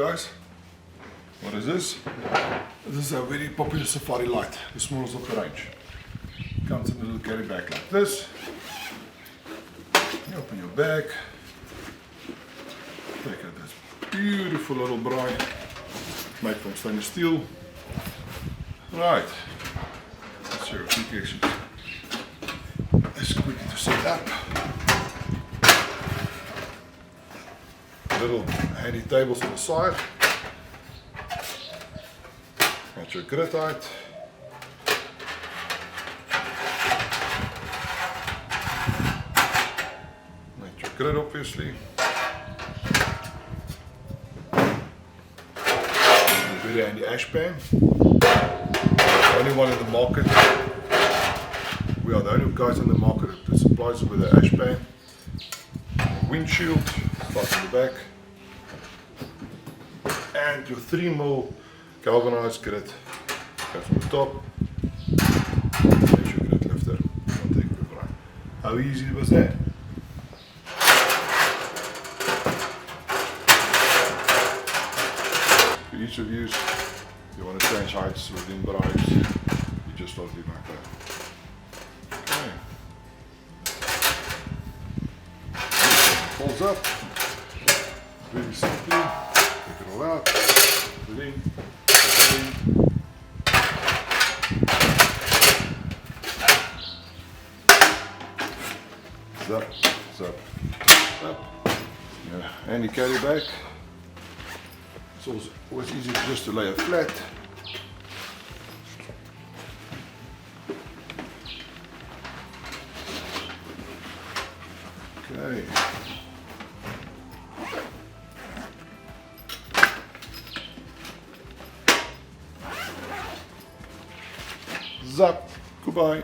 guys. What is this? This is a very popular safari light, the smallest of the range. Comes in a little carry bag like this. You open your bag. Take out this beautiful little BRAAI, made from stainless steel. Right. Let's see a quick action. It's quick to set up. Little handy tables on the side. Got your grid height. Make your grid obviously. A very handy ash pan. The only one in the market. We are the only guys in the market that supplies it with an ash pan. Windshield, starts in the back. And your 3mm galvanized grid goes on the top. There's your grid lifter. I'll take it right. How easy was that? For each of you, if you want to change heights within BRAAIs, you just fold it like that. Okay. Folds up. Very simply. Take it all out. Put it in. Put it in. Zap, zap, zap. Yeah, handy carry bag. It's always easy just to lay it flat. Okay. Zap. Goodbye.